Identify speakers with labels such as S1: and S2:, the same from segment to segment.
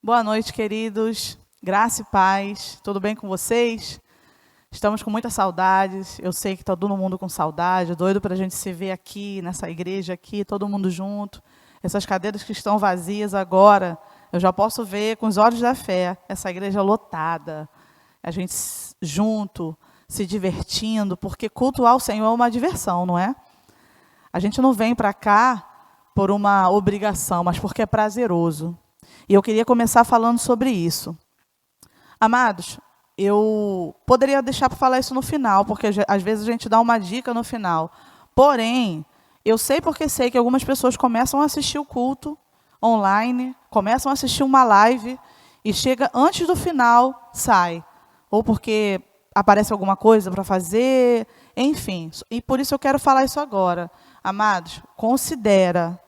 S1: Boa noite, queridos. Graça e paz. Tudo bem com vocês? Estamos com muitas saudades. Eu sei que está todo mundo com saudade, doido para a gente se ver aqui, nessa igreja aqui, todo mundo junto. Essas cadeiras que estão vazias agora, eu já posso ver com os olhos da fé, essa igreja lotada. A gente junto, se divertindo, porque cultuar ao Senhor é uma diversão, não é? A gente não vem para cá por uma obrigação, mas porque é prazeroso. E eu queria começar falando sobre isso. Amados, eu poderia deixar para falar isso no final, porque às vezes a gente dá uma dica no final. Porém, eu sei porque sei que algumas pessoas começam a assistir o culto online, começam a assistir uma live e chega antes do final, sai. Ou porque aparece alguma coisa para fazer, enfim. E por isso eu quero falar isso agora. Amados, considera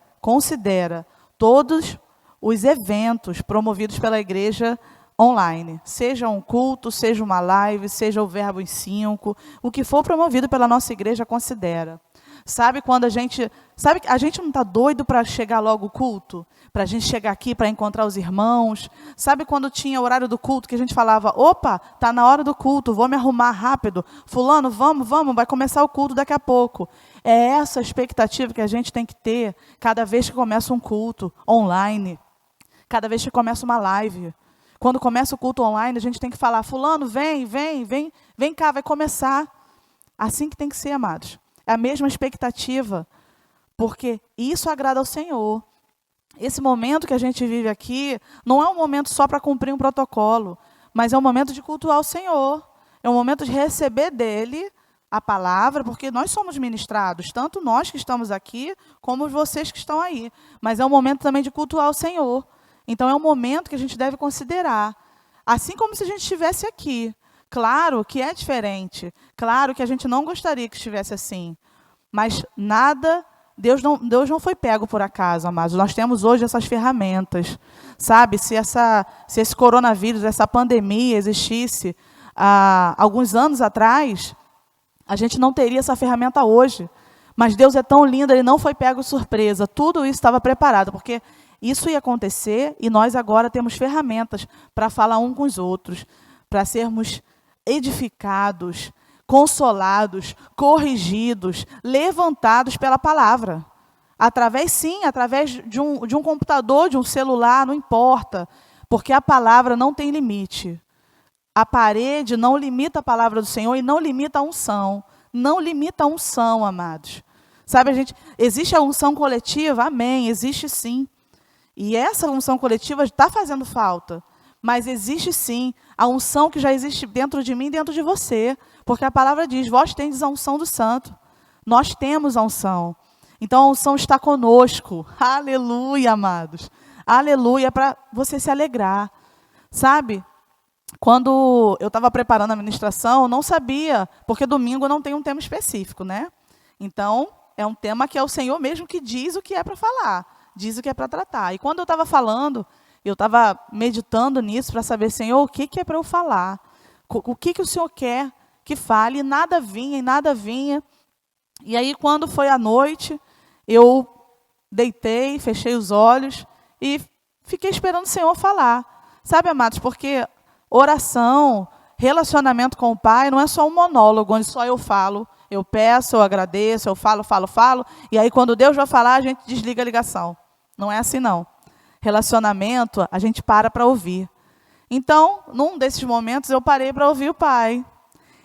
S1: todos os eventos promovidos pela igreja online, seja um culto, seja uma live, seja o Verbo em 5, o que for promovido pela nossa igreja, considera. Sabe quando a gente não está doido para chegar logo o culto? Para a gente chegar aqui, para encontrar os irmãos? Sabe quando tinha o horário do culto, que a gente falava, opa, está na hora do culto, vou me arrumar rápido. Fulano, vamos, vai começar o culto daqui a pouco. É essa a expectativa que a gente tem que ter cada vez que começa um culto online, cada vez que começa uma live. Quando começa o culto online, a gente tem que falar, fulano, vem cá, vai começar. Assim que tem que ser, amados. É a mesma expectativa, porque isso agrada ao Senhor. Esse momento que a gente vive aqui não é um momento só para cumprir um protocolo, mas é um momento de cultuar o Senhor. É um momento de receber dele a palavra, porque nós somos ministrados, tanto nós que estamos aqui, como vocês que estão aí. Mas é um momento também de cultuar o Senhor. Então é um momento que a gente deve considerar. Assim como se a gente estivesse aqui. Claro que é diferente. Claro que a gente não gostaria que estivesse assim. Mas nada, Deus não foi pego por acaso, amados. Nós temos hoje essas ferramentas. Sabe, se esse coronavírus, essa pandemia existisse há alguns anos atrás, a gente não teria essa ferramenta hoje. Mas Deus é tão lindo, Ele não foi pego de surpresa. Tudo isso estava preparado, porque isso ia acontecer e nós agora temos ferramentas para falar uns com os outros, para sermos edificados, consolados, corrigidos, levantados pela palavra. Através de um computador, de um celular, não importa, porque a palavra não tem limite. A parede não limita a palavra do Senhor e não limita a unção. Não limita a unção, amados. Sabe, existe a unção coletiva? Amém, existe sim. E essa unção coletiva está fazendo falta. Mas existe sim a unção que já existe dentro de mim e dentro de você. Porque a palavra diz, vós tendes a unção do santo. Nós temos a unção. Então a unção está conosco. Aleluia, amados. Aleluia, para você se alegrar. Sabe, quando eu estava preparando a ministração, eu não sabia, porque domingo não tem um tema específico, né? Então, é um tema que é o Senhor mesmo que diz o que é para falar. Diz o que é para tratar. E quando eu estava falando, eu estava meditando nisso para saber, Senhor, o que é para eu falar? O que o Senhor quer que fale? E nada vinha. E aí, quando foi à noite, eu deitei, fechei os olhos e fiquei esperando o Senhor falar. Sabe, amados, porque oração, relacionamento com o Pai, não é só um monólogo, onde só eu falo, eu peço, eu agradeço, eu falo, e aí quando Deus vai falar, a gente desliga a ligação. Não é assim, não. Relacionamento, a gente para ouvir. Então, num desses momentos, eu parei para ouvir o Pai.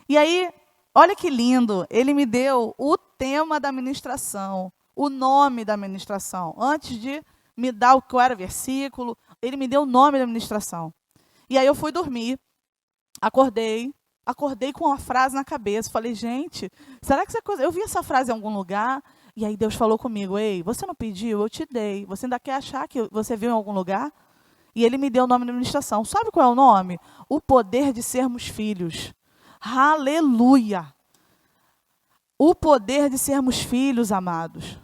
S1: E aí, olha que lindo, Ele me deu o tema da ministração, o nome da ministração. Antes de me dar qual era o versículo, Ele me deu o nome da ministração. E aí eu fui dormir, acordei com uma frase na cabeça. Falei, gente, será que essa coisa... Eu vi essa frase em algum lugar... E aí Deus falou comigo, ei, você não pediu, eu te dei. Você ainda quer achar que você viu em algum lugar? E Ele me deu o nome da ministração. Sabe qual é o nome? O poder de sermos filhos. Aleluia! O poder de sermos filhos, amados.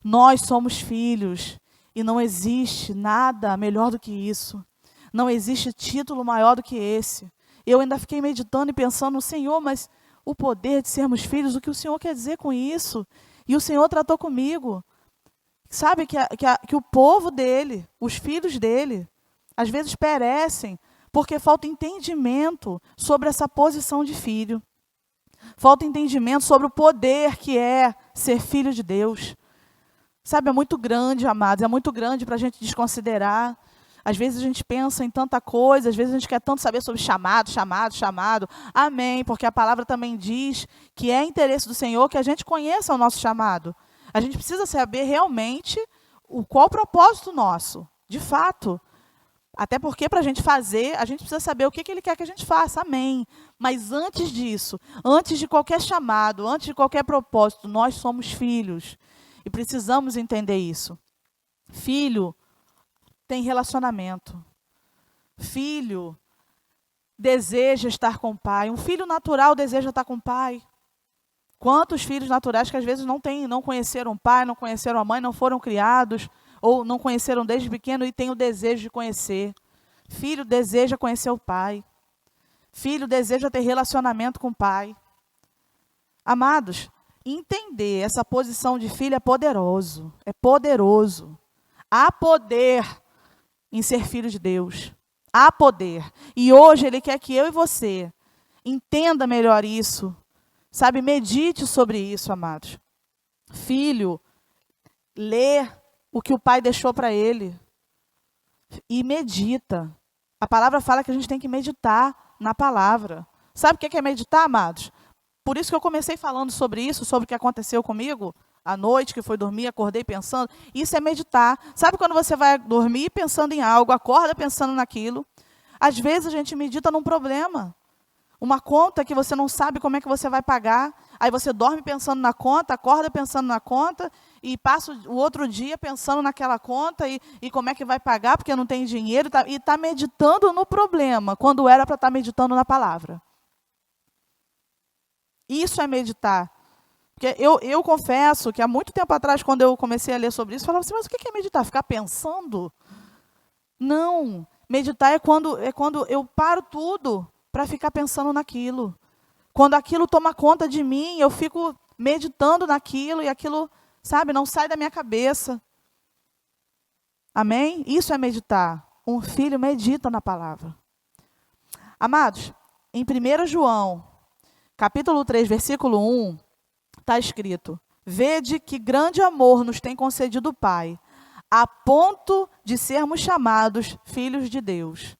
S1: Nós somos filhos. E não existe nada melhor do que isso. Não existe título maior do que esse. Eu ainda fiquei meditando e pensando, Senhor, mas o poder de sermos filhos, o que o Senhor quer dizer com isso? E o Senhor tratou comigo. Sabe que o povo dele, os filhos dele, às vezes perecem, porque falta entendimento sobre essa posição de filho. Falta entendimento sobre o poder que é ser filho de Deus. Sabe, é muito grande, amados, é muito grande para a gente desconsiderar. Às vezes a gente pensa em tanta coisa, às vezes a gente quer tanto saber sobre chamado, chamado, chamado. Amém, porque a palavra também diz que é interesse do Senhor que a gente conheça o nosso chamado. A gente precisa saber realmente qual o propósito nosso, de fato. Até porque para a gente fazer, a gente precisa saber o que Ele quer que a gente faça, amém. Mas antes disso, antes de qualquer chamado, antes de qualquer propósito, nós somos filhos. E precisamos entender isso. Filho tem relacionamento. Filho deseja estar com o pai. Um filho natural deseja estar com o pai. Quantos filhos naturais que às vezes não conheceram o pai, não conheceram a mãe, não foram criados, ou não conheceram desde pequeno e têm o desejo de conhecer. Filho deseja conhecer o pai. Filho deseja ter relacionamento com o pai. Amados, entender essa posição de filho é poderoso. É poderoso. Há poder em ser filho de Deus. Há poder. E hoje Ele quer que eu e você entenda melhor isso. Sabe, medite sobre isso, amados. Filho, lê o que o pai deixou para ele. E medita. A palavra fala que a gente tem que meditar na palavra. Sabe o que é meditar, amados? Por isso que eu comecei falando sobre isso, sobre o que aconteceu comigo à noite, que foi dormir, acordei pensando. Isso é meditar. Sabe quando você vai dormir pensando em algo, acorda pensando naquilo? Às vezes a gente medita num problema. Uma conta que você não sabe como é que você vai pagar. Aí você dorme pensando na conta, acorda pensando na conta, e passa o outro dia pensando naquela conta e como é que vai pagar, porque não tem dinheiro, e está meditando no problema, quando era para estar meditando na palavra. Isso é meditar. Porque eu confesso que há muito tempo atrás, quando eu comecei a ler sobre isso, eu falava assim, mas o que é meditar? Ficar pensando? Não. Meditar é quando eu paro tudo para ficar pensando naquilo. Quando aquilo toma conta de mim, eu fico meditando naquilo e aquilo, sabe, não sai da minha cabeça. Amém? Isso é meditar. Um filho medita na palavra. Amados, em 1 João, capítulo 3, versículo 1, está escrito: Vede que grande amor nos tem concedido o Pai, a ponto de sermos chamados filhos de Deus.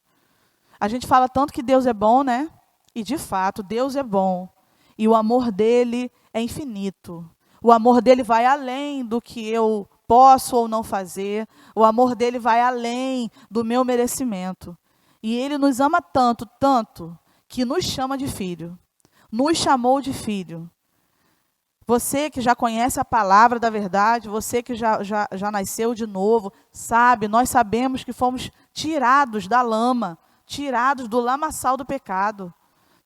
S1: A gente fala tanto que Deus é bom, né? E de fato, Deus é bom. E o amor dele é infinito. O amor dele vai além do que eu posso ou não fazer. O amor dele vai além do meu merecimento. E ele nos ama tanto, tanto, que nos chama de filho. Nos chamou de filho. Você que já conhece a palavra da verdade, você que já nasceu de novo, sabe, nós sabemos que fomos tirados da lama, tirados do lamaçal do pecado,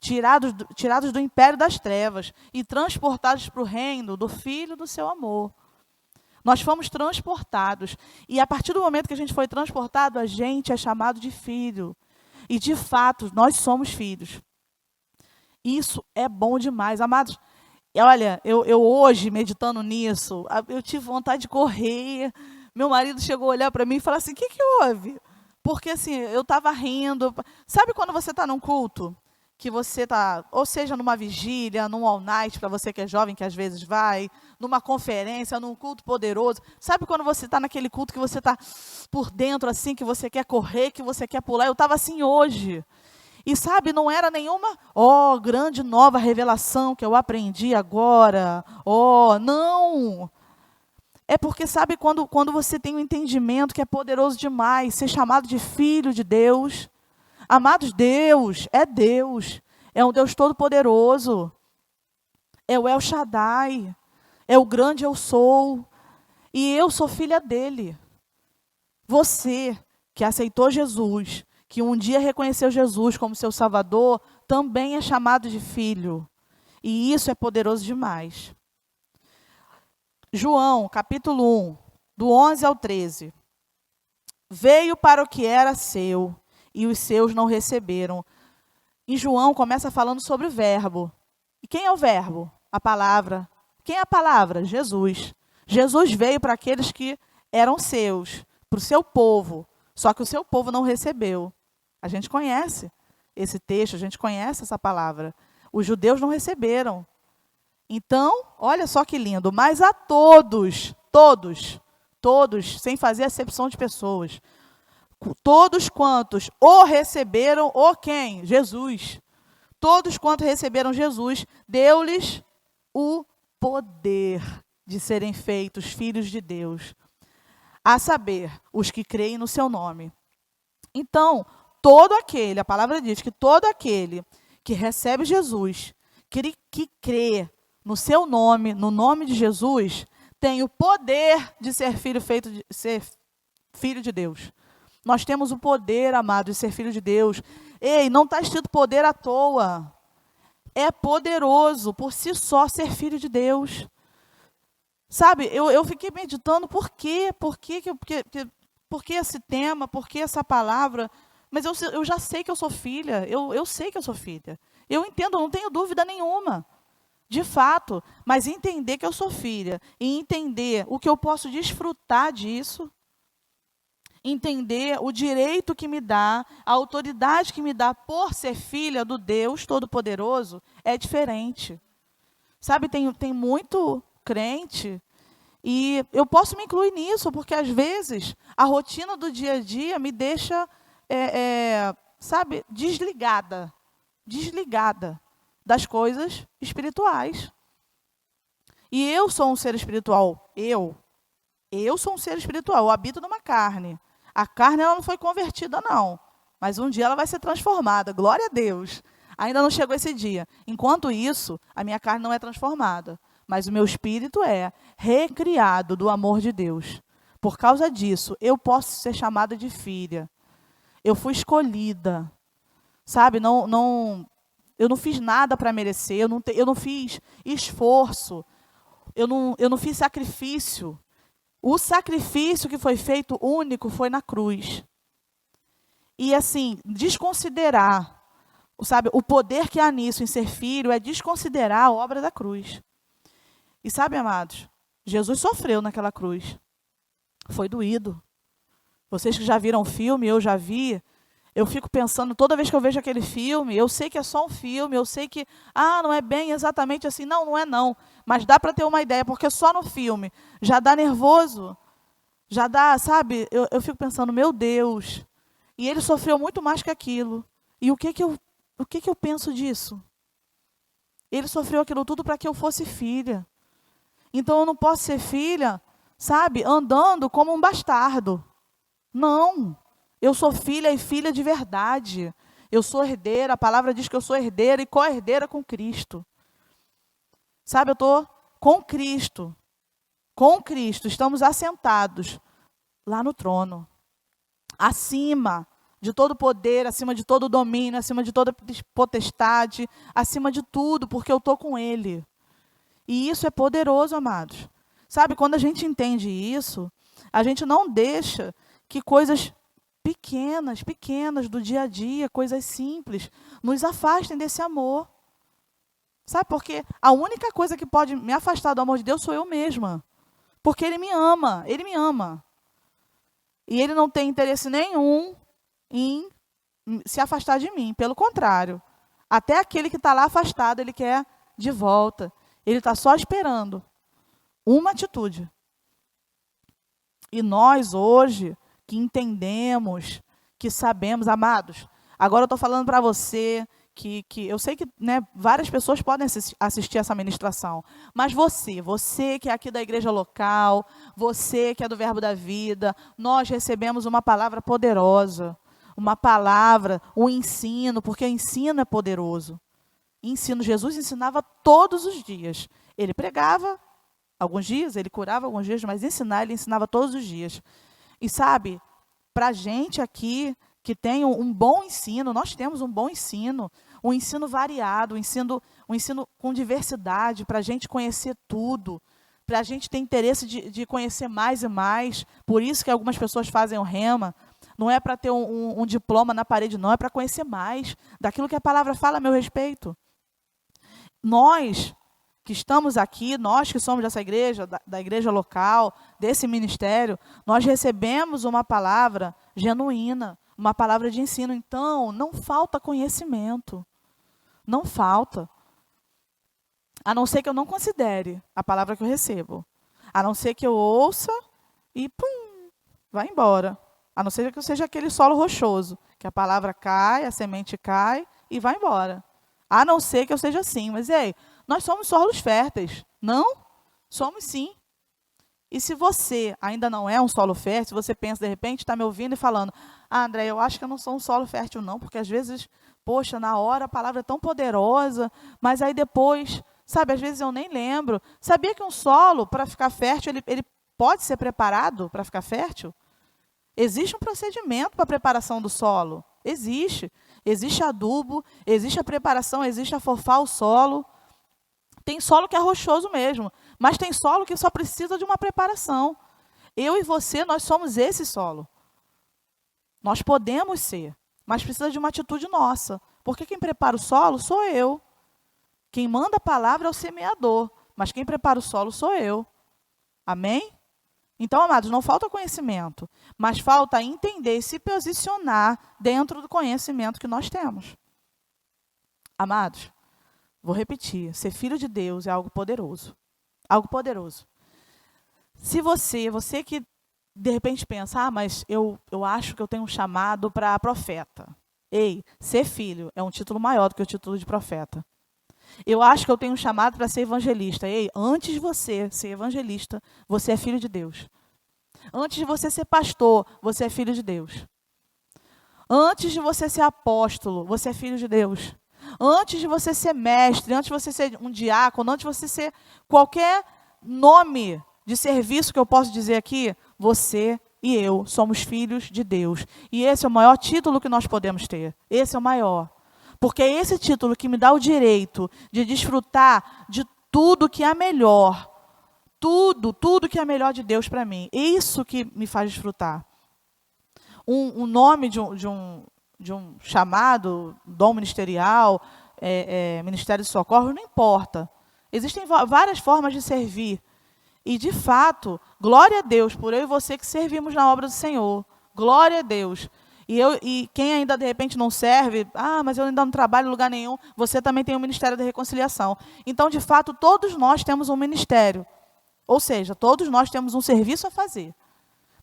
S1: tirados do império das trevas e transportados para o reino do Filho do seu amor. Nós fomos transportados. E a partir do momento que a gente foi transportado, a gente é chamado de filho. E de fato, nós somos filhos. Isso é bom demais. Amados, olha, eu hoje, meditando nisso, eu tive vontade de correr. Meu marido chegou a olhar para mim e falar assim, o que houve? Porque assim, eu estava rindo. Sabe quando você está num culto? Que você está, ou seja, numa vigília, num all night, para você que é jovem, que às vezes vai, numa conferência, num culto poderoso. Sabe quando você está naquele culto que você está por dentro, assim, que você quer correr, que você quer pular? Eu estava assim hoje. E sabe, não era nenhuma, grande nova revelação que eu aprendi agora. Não. É porque, sabe, quando você tem um entendimento que é poderoso demais, ser chamado de filho de Deus. Amados, Deus, é um Deus todo-poderoso, é o El Shaddai, é o grande eu sou, e eu sou filha dele. Você que aceitou Jesus, que um dia reconheceu Jesus como seu Salvador, também é chamado de filho, e isso é poderoso demais. João, capítulo 1, do 11 ao 13. Veio para o que era seu, e os seus não receberam. Em João começa falando sobre o verbo. E quem é o verbo? A palavra. Quem é a palavra? Jesus. Jesus veio para aqueles que eram seus, para o seu povo, Só que o seu povo não recebeu. A gente conhece esse texto, a gente conhece essa palavra. Os judeus não receberam. Então, olha só que lindo. Mas a todos, sem fazer acepção de pessoas, todos quantos o receberam, o quem? Jesus. Todos quantos receberam Jesus, deu-lhes o poder de serem feitos filhos de Deus, a saber, os que creem no seu nome. Então, todo aquele, a palavra diz que todo aquele que recebe Jesus, que crê no seu nome, no nome de Jesus, tem o poder de ser filho de Deus. Nós temos o poder, amado, de ser filho de Deus. Ei, não está escrito poder à toa. É poderoso por si só ser filho de Deus. Sabe, eu fiquei meditando por que esse tema, por que essa palavra. Mas eu já sei que eu sou filha, eu sei que eu sou filha. Eu entendo, não tenho dúvida nenhuma. De fato, mas entender que eu sou filha e entender o que eu posso desfrutar disso, entender o direito que me dá, a autoridade que me dá por ser filha do Deus Todo-Poderoso, é diferente. Sabe, tem muito crente, e eu posso me incluir nisso, porque às vezes a rotina do dia a dia me deixa, sabe, desligada das coisas espirituais. E eu sou um ser espiritual, eu sou um ser espiritual, eu habito numa carne. A carne ela não foi convertida, não. Mas um dia ela vai ser transformada. Glória a Deus. Ainda não chegou esse dia. Enquanto isso, a minha carne não é transformada. Mas o meu espírito é recriado do amor de Deus. Por causa disso, eu posso ser chamada de filha. Eu fui escolhida. Sabe, eu não fiz nada para merecer. Eu não fiz esforço. Eu não fiz sacrifício. O sacrifício que foi feito único foi na cruz. E assim, desconsiderar, sabe, o poder que há nisso em ser filho é desconsiderar a obra da cruz. E sabe, amados, Jesus sofreu naquela cruz. Foi doído. Vocês que já viram o filme, eu já vi, eu fico pensando, toda vez que eu vejo aquele filme, eu sei que é só um filme, eu sei que, não é bem exatamente assim. Não é não. Mas dá para ter uma ideia, porque só no filme já dá nervoso, já dá, sabe? Eu fico pensando, meu Deus, e ele sofreu muito mais que aquilo. E o que eu penso disso? Ele sofreu aquilo tudo para que eu fosse filha. Então eu não posso ser filha, sabe, andando como um bastardo. Não. Eu sou filha e filha de verdade. Eu sou herdeira, a palavra diz que eu sou herdeira e co-herdeira com Cristo. Sabe, eu estou com Cristo. Com Cristo, estamos assentados lá no trono. Acima de todo poder, acima de todo domínio, acima de toda potestade, acima de tudo, porque eu estou com Ele. E isso é poderoso, amados. Sabe, quando a gente entende isso, a gente não deixa que coisas pequenas do dia a dia, coisas simples, nos afastem desse amor. Sabe, porque a única coisa que pode me afastar do amor de Deus sou eu mesma. Porque Ele me ama. E Ele não tem interesse nenhum em se afastar de mim. Pelo contrário, até aquele que está lá afastado, Ele quer de volta. Ele está só esperando uma atitude. E nós hoje, que entendemos, que sabemos, amados, agora eu estou falando para você, que eu sei que, né, várias pessoas podem assistir essa ministração, mas você que é aqui da igreja local, você que é do Verbo da Vida, nós recebemos uma palavra poderosa, uma palavra, um ensino, porque o ensino é poderoso. Jesus ensinava todos os dias. Ele pregava alguns dias, ele curava alguns dias, mas ele ensinava todos os dias. E sabe, para a gente aqui, que tem um bom ensino, nós temos um bom ensino, um ensino variado, um ensino com diversidade, para a gente conhecer tudo, para a gente ter interesse de conhecer mais e mais. Por isso que algumas pessoas fazem o rema. Não é para ter um diploma na parede, não, é para conhecer mais daquilo que a palavra fala a meu respeito. Nós que estamos aqui, nós que somos dessa igreja, da igreja local, desse ministério, nós recebemos uma palavra genuína, uma palavra de ensino. Então, não falta conhecimento. Não falta. A não ser que eu não considere a palavra que eu recebo. A não ser que eu ouça e pum, vai embora. A não ser que eu seja aquele solo rochoso, que a palavra cai, a semente cai e vai embora. A não ser que eu seja assim. Mas, ei, nós somos solos férteis. Não? Somos sim. E se você ainda não é um solo fértil, você pensa, de repente, está me ouvindo e falando, André, eu acho que eu não sou um solo fértil não, porque às vezes, poxa, na hora a palavra é tão poderosa, mas aí depois, sabe, às vezes eu nem lembro. Sabia que um solo, para ficar fértil, ele pode ser preparado para ficar fértil? Existe um procedimento para a preparação do solo. Existe. Existe adubo, existe a preparação, existe afofar o solo. Tem solo que é rochoso mesmo, mas tem solo que só precisa de uma preparação. Eu e você, nós somos esse solo. Nós podemos ser, mas precisa de uma atitude nossa. Porque quem prepara o solo sou eu. Quem manda a palavra é o semeador, mas quem prepara o solo sou eu. Amém? Então, amados, não falta conhecimento, mas falta entender e se posicionar dentro do conhecimento que nós temos. Amados, vou repetir, ser filho de Deus é algo poderoso. Algo poderoso. Se você que de repente pensa, mas eu acho que eu tenho um chamado para profeta. Ei, ser filho é um título maior do que o título de profeta. Eu acho que eu tenho um chamado para ser evangelista. Ei, antes de você ser evangelista, você é filho de Deus. Antes de você ser pastor, você é filho de Deus. Antes de você ser apóstolo, você é filho de Deus. Antes de você ser mestre, antes de você ser um diácono, antes de você ser qualquer nome de serviço que eu posso dizer aqui, você e eu somos filhos de Deus. E esse é o maior título que nós podemos ter. Esse é o maior. Porque é esse título que me dá o direito de desfrutar de tudo que é melhor. Tudo que é melhor de Deus para mim. Isso que me faz desfrutar. Um nome de um chamado, dom ministerial, ministério de socorro, não importa. Existem várias formas de servir. E, de fato, glória a Deus por eu e você que servimos na obra do Senhor. Glória a Deus. E quem ainda, de repente, não serve, mas eu ainda não trabalho em lugar nenhum, você também tem o Ministério da Reconciliação. Então, de fato, todos nós temos um ministério. Ou seja, todos nós temos um serviço a fazer.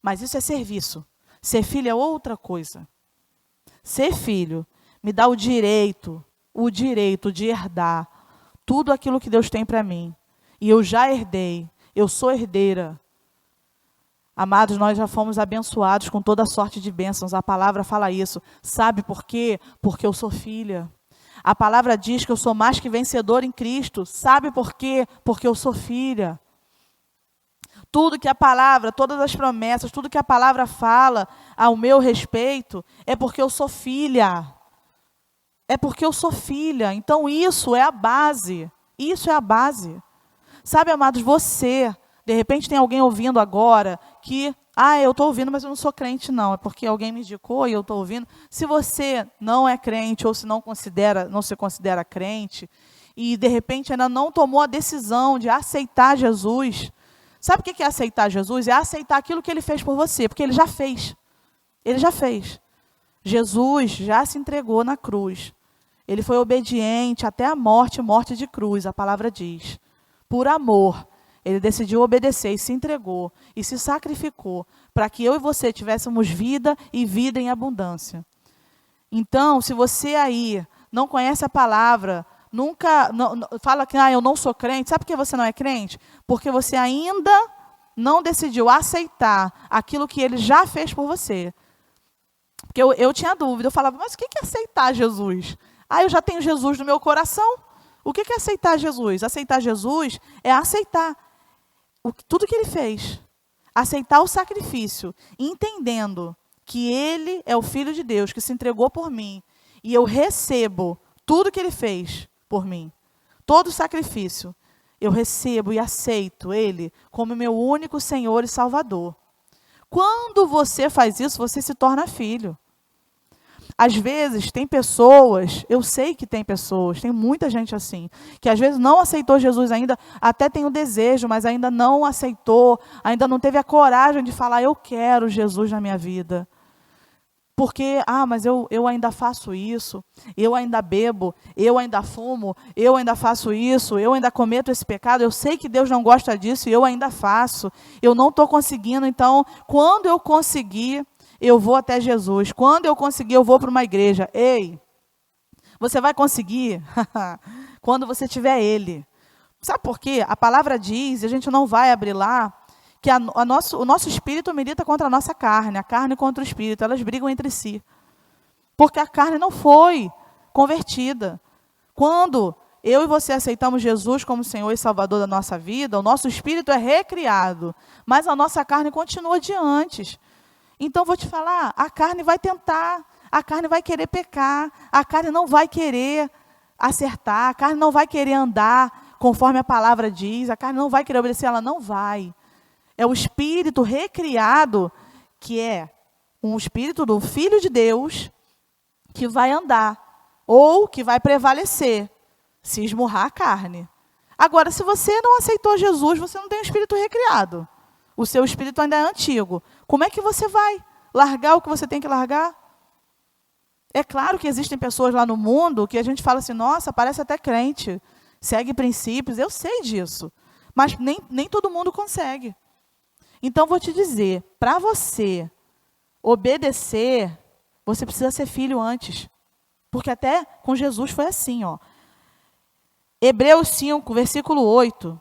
S1: Mas isso é serviço. Ser filho é outra coisa. Ser filho me dá o direito de herdar tudo aquilo que Deus tem para mim. E eu já herdei, eu sou herdeira. Amados, nós já fomos abençoados com toda sorte de bênçãos. A palavra fala isso. Sabe por quê? Porque eu sou filha. A palavra diz que eu sou mais que vencedor em Cristo. Sabe por quê? Porque eu sou filha. Tudo que a palavra, todas as promessas, tudo que a palavra fala ao meu respeito, é porque eu sou filha. É porque eu sou filha. Então isso é a base. Isso é a base. Sabe, amados, você, de repente tem alguém ouvindo agora que, eu estou ouvindo, mas eu não sou crente não, é porque alguém me indicou e eu estou ouvindo. Se você não é crente ou se não se considera crente e de repente ainda não tomou a decisão de aceitar Jesus, sabe o que é aceitar Jesus? É aceitar aquilo que Ele fez por você, porque Ele já fez. Ele já fez. Jesus já se entregou na cruz. Ele foi obediente até a morte de cruz, a palavra diz. Por amor, Ele decidiu obedecer e se entregou e se sacrificou para que eu e você tivéssemos vida e vida em abundância. Então, se você aí não conhece a palavra, fala que eu não sou crente, sabe por que você não é crente? Porque você ainda não decidiu aceitar aquilo que Ele já fez por você. Porque eu tinha dúvida, eu falava, mas o que é aceitar Jesus? Eu já tenho Jesus no meu coração. O que é aceitar Jesus? Aceitar Jesus é aceitar tudo que Ele fez. Aceitar o sacrifício, entendendo que Ele é o Filho de Deus, que se entregou por mim. E eu recebo tudo que Ele fez por mim. Todo o sacrifício. Eu recebo e aceito Ele como meu único Senhor e Salvador. Quando você faz isso, você se torna filho. Às vezes, tem pessoas, eu sei que tem pessoas, tem muita gente assim, que às vezes não aceitou Jesus ainda, até tem o desejo, mas ainda não aceitou, ainda não teve a coragem de falar, eu quero Jesus na minha vida. Porque, mas eu ainda faço isso, eu ainda bebo, eu ainda fumo, eu ainda faço isso, eu ainda cometo esse pecado, eu sei que Deus não gosta disso e eu ainda faço, eu não estou conseguindo, então, quando eu conseguir, eu vou até Jesus, quando eu conseguir, eu vou para uma igreja. Ei, você vai conseguir quando você tiver Ele. Sabe por quê? A palavra diz, e a gente não vai abrir lá, que o nosso espírito milita contra a nossa carne, a carne contra o espírito, elas brigam entre si. Porque a carne não foi convertida. Quando eu e você aceitamos Jesus como Senhor e Salvador da nossa vida, o nosso espírito é recriado, mas a nossa carne continua de antes. Então, vou te falar, a carne vai tentar, a carne vai querer pecar, a carne não vai querer acertar, a carne não vai querer andar conforme a palavra diz, a carne não vai querer obedecer, ela não vai. É o espírito recriado, que é um espírito do Filho de Deus, que vai andar, ou que vai prevalecer, se esmurrar a carne. Agora, se você não aceitou Jesus, você não tem um espírito recriado. O seu espírito ainda é antigo. Como é que você vai largar o que você tem que largar? É claro que existem pessoas lá no mundo que a gente fala assim, nossa, parece até crente, segue princípios, eu sei disso. Mas nem todo mundo consegue. Então, vou te dizer, para você obedecer, você precisa ser filho antes. Porque até com Jesus foi assim, ó. Hebreus 5, versículo 8.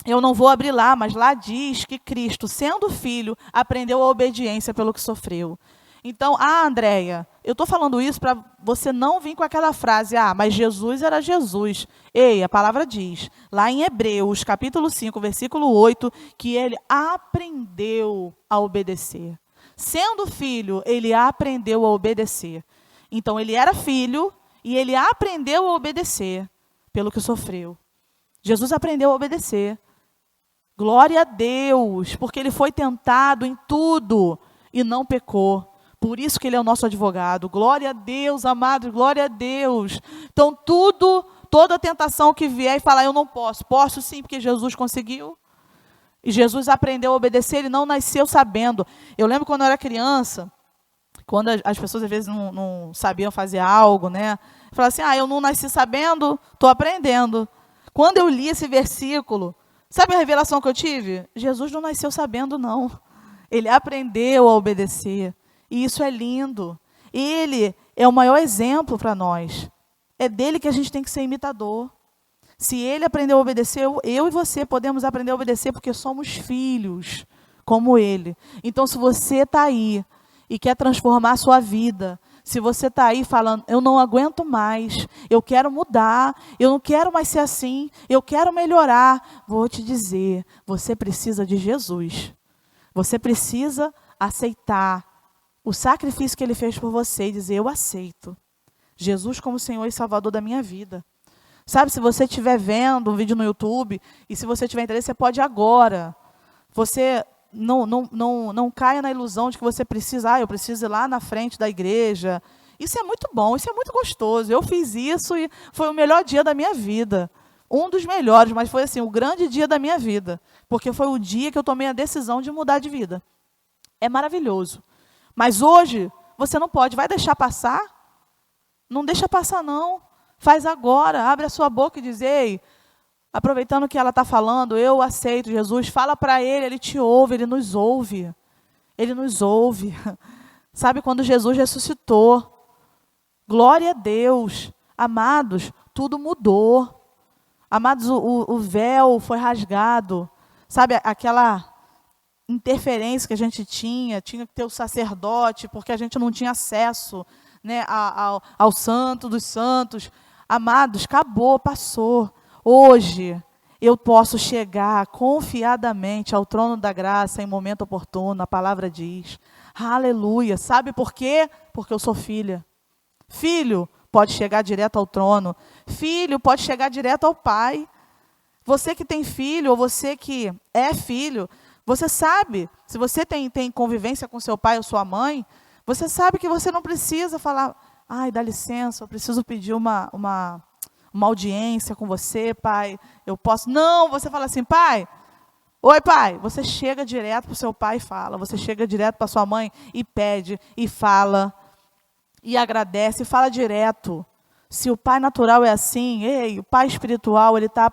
S1: Eu não vou abrir lá, mas lá diz que Cristo, sendo filho, aprendeu a obediência pelo que sofreu. Então, Andréia, eu estou falando isso para você não vir com aquela frase, mas Jesus era Jesus. Ei, a palavra diz, lá em Hebreus, capítulo 5, versículo 8, que ele aprendeu a obedecer. Sendo filho, ele aprendeu a obedecer. Então, ele era filho e ele aprendeu a obedecer pelo que sofreu. Jesus aprendeu a obedecer. Glória a Deus, porque ele foi tentado em tudo e não pecou. Por isso que ele é o nosso advogado. Glória a Deus, amados, glória a Deus. Então, toda tentação que vier e falar, eu não posso. Posso sim, porque Jesus conseguiu. E Jesus aprendeu a obedecer, ele não nasceu sabendo. Eu lembro quando eu era criança, quando as pessoas às vezes não sabiam fazer algo, né? Falavam assim, eu não nasci sabendo, estou aprendendo. Quando eu li esse versículo, sabe a revelação que eu tive? Jesus não nasceu sabendo, não. Ele aprendeu a obedecer. E isso é lindo. Ele é o maior exemplo para nós. É dele que a gente tem que ser imitador. Se ele aprendeu a obedecer, eu e você podemos aprender a obedecer porque somos filhos, como ele. Então, se você está aí e quer transformar a sua vida, se você está aí falando, eu não aguento mais, eu quero mudar, eu não quero mais ser assim, eu quero melhorar, vou te dizer, você precisa de Jesus. Você precisa aceitar o sacrifício que ele fez por você e dizer, eu aceito Jesus como Senhor e Salvador da minha vida. Sabe, se você estiver vendo um vídeo no YouTube, e se você tiver interesse, você pode agora. Você não caia na ilusão de que você precisa, eu preciso ir lá na frente da igreja. Isso é muito bom, isso é muito gostoso. Eu fiz isso e foi o melhor dia da minha vida. Um dos melhores, mas foi assim, o grande dia da minha vida. Porque foi o dia que eu tomei a decisão de mudar de vida. É maravilhoso. Mas hoje, você não pode. Vai deixar passar? Não deixa passar, não. Faz agora. Abre a sua boca e diz, ei, aproveitando que ela está falando, eu aceito Jesus. Fala para ele te ouve, ele nos ouve. Ele nos ouve. Sabe, quando Jesus ressuscitou, glória a Deus. Amados, tudo mudou. Amados, o véu foi rasgado. Sabe, aquela interferência que a gente tinha que ter o sacerdote, porque a gente não tinha acesso, né, ao santo dos santos. Amados, acabou, passou. Hoje, eu posso chegar confiadamente ao trono da graça em momento oportuno, a palavra diz. Aleluia. Sabe por quê? Porque eu sou filha. Filho pode chegar direto ao trono. Filho pode chegar direto ao Pai. Você que tem filho, ou você que é filho, você sabe, se você tem convivência com seu pai ou sua mãe, Você sabe que você não precisa falar, ai, dá licença, eu preciso pedir uma audiência com você, pai, eu posso. Não, você fala assim, pai, oi, pai. Você chega direto para o seu pai e fala, você chega direto para sua mãe e pede, e fala, e agradece, e fala direto. Se o pai natural é assim, ei, o pai espiritual, ele está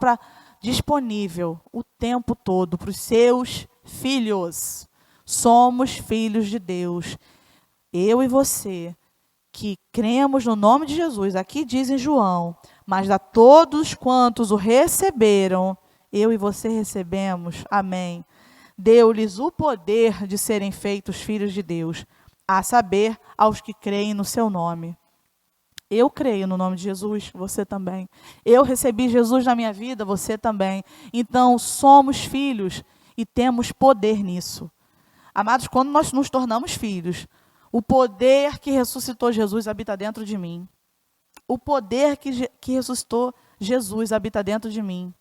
S1: disponível o tempo todo para os seus filhos. Somos filhos de Deus. Eu e você, que cremos no nome de Jesus, aqui diz em João, mas a todos quantos o receberam, eu e você recebemos, amém. Deu-lhes o poder de serem feitos filhos de Deus, a saber, aos que creem no seu nome. Eu creio no nome de Jesus, você também. Eu recebi Jesus na minha vida, você também. Então, somos filhos e temos poder nisso. Amados, quando nós nos tornamos filhos, o poder que ressuscitou Jesus habita dentro de mim. O poder que ressuscitou Jesus habita dentro de mim.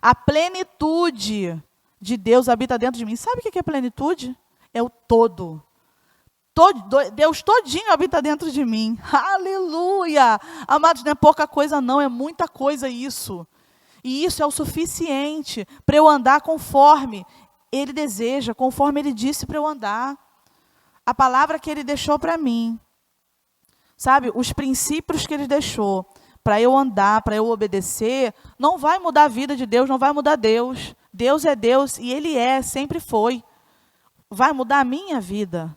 S1: A plenitude de Deus habita dentro de mim. Sabe o que é plenitude? É o todo. Deus todinho habita dentro de mim. Aleluia! Amados, não é pouca coisa não, é muita coisa isso. E isso é o suficiente para eu andar conforme Ele deseja, conforme Ele disse para eu andar. A palavra que Ele deixou para mim. Sabe, os princípios que Ele deixou para eu andar, para eu obedecer, não vai mudar a vida de Deus, não vai mudar Deus. Deus é Deus e Ele sempre foi. Vai mudar a minha vida.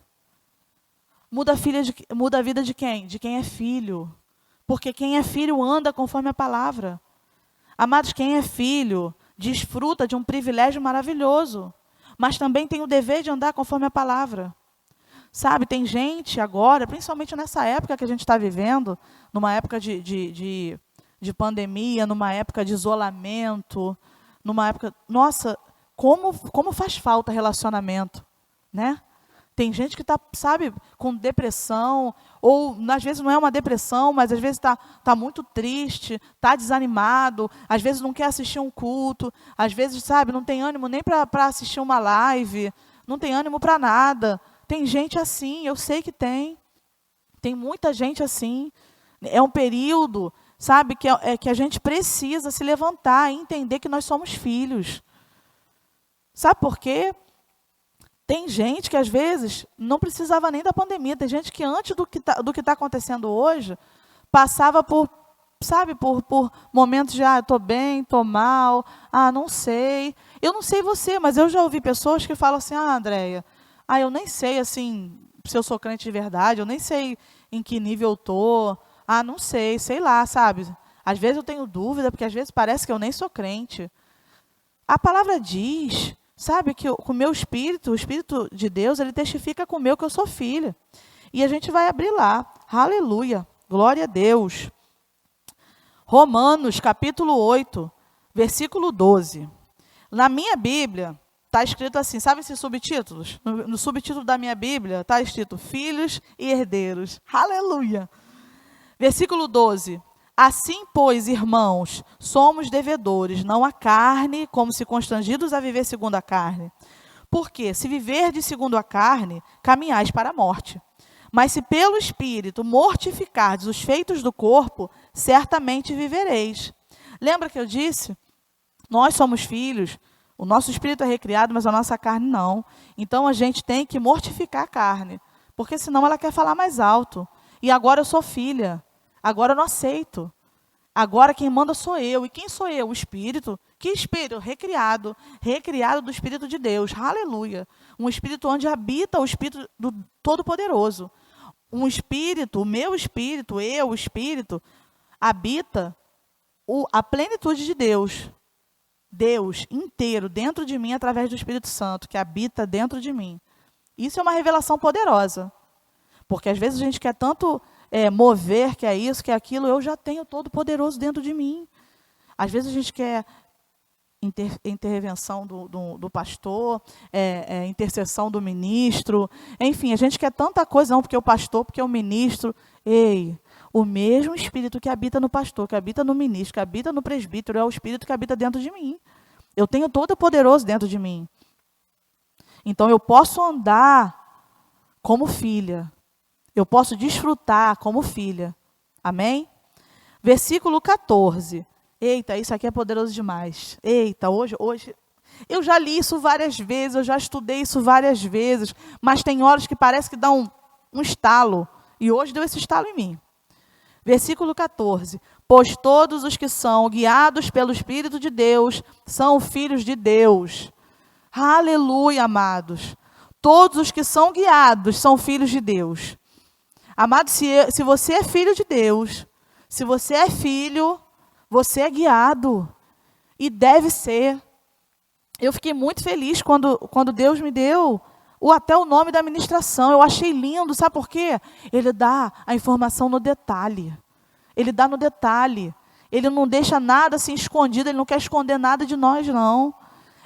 S1: Muda a vida de quem? De quem é filho. Porque quem é filho anda conforme a palavra. Amados, quem é filho desfruta de um privilégio maravilhoso, mas também tem o dever de andar conforme a palavra. Sabe, tem gente agora, principalmente nessa época que a gente está vivendo, numa época de pandemia, numa época de isolamento, numa época... Nossa, como faz falta relacionamento, né? Tem gente que está, sabe, com depressão, ou às vezes não é uma depressão, mas às vezes está muito triste, está desanimado, às vezes não quer assistir um culto, às vezes, sabe, não tem ânimo nem para assistir uma live, não tem ânimo para nada. Tem gente assim, eu sei que tem. Tem muita gente assim. É um período, sabe, que a gente precisa se levantar e entender que nós somos filhos. Sabe por quê? Tem gente que, às vezes, não precisava nem da pandemia. Tem gente que, antes do que tá acontecendo hoje, passava por momentos de, estou bem, estou mal, não sei. Eu não sei você, mas eu já ouvi pessoas que falam assim, Andréia, eu nem sei, assim, se eu sou crente de verdade, eu nem sei em que nível eu estou. Não sei lá, sabe? Às vezes eu tenho dúvida, porque às vezes parece que eu nem sou crente. A palavra diz... Sabe que o meu espírito, o Espírito de Deus, ele testifica com o meu que eu sou filha. E a gente vai abrir lá. Aleluia. Glória a Deus. Romanos, capítulo 8, versículo 12. Na minha Bíblia, está escrito assim, sabe esses subtítulos? No subtítulo da minha Bíblia, está escrito filhos e herdeiros. Aleluia. Versículo 12. Assim, pois, irmãos, somos devedores, não à carne, como se constrangidos a viver segundo a carne. Porque, se viverdes segundo a carne, caminhais para a morte. Mas se pelo Espírito mortificardes os feitos do corpo, certamente vivereis. Lembra que eu disse? Nós somos filhos, o nosso espírito é recriado, mas a nossa carne não. Então, a gente tem que mortificar a carne, porque senão ela quer falar mais alto. E agora eu sou filha. Agora eu não aceito. Agora quem manda sou eu. E quem sou eu? O Espírito. Que Espírito? Recriado. Recriado do Espírito de Deus. Aleluia. Um Espírito onde habita o Espírito do Todo-Poderoso. Um Espírito, o meu Espírito, o Espírito, habita a plenitude de Deus. Deus inteiro dentro de mim através do Espírito Santo, que habita dentro de mim. Isso é uma revelação poderosa. Porque às vezes a gente quer tanto... mover, que é isso, que é aquilo, eu já tenho todo-poderoso dentro de mim. Às vezes a gente quer intervenção do pastor, intercessão do ministro, enfim, a gente quer tanta coisa, não porque o pastor, porque o ministro. O mesmo Espírito que habita no pastor, que habita no ministro, que habita no presbítero, é o Espírito que habita dentro de mim. Eu tenho todo-poderoso dentro de mim. Então eu posso andar como filha. Eu posso desfrutar como filha. Amém? Versículo 14. Eita, isso aqui é poderoso demais. Eita, hoje eu já li isso várias vezes, eu já estudei isso várias vezes, mas tem horas que parece que dá um estalo. E hoje deu esse estalo em mim. Versículo 14. Pois todos os que são guiados pelo Espírito de Deus são filhos de Deus. Aleluia, amados. Todos os que são guiados são filhos de Deus. Amados, se você é filho de Deus, se você é filho, você é guiado. E deve ser. Eu fiquei muito feliz quando Deus me deu até o nome da ministração. Eu achei lindo, sabe por quê? Ele dá a informação no detalhe. Ele dá no detalhe. Ele não deixa nada assim escondido, ele não quer esconder nada de nós, não.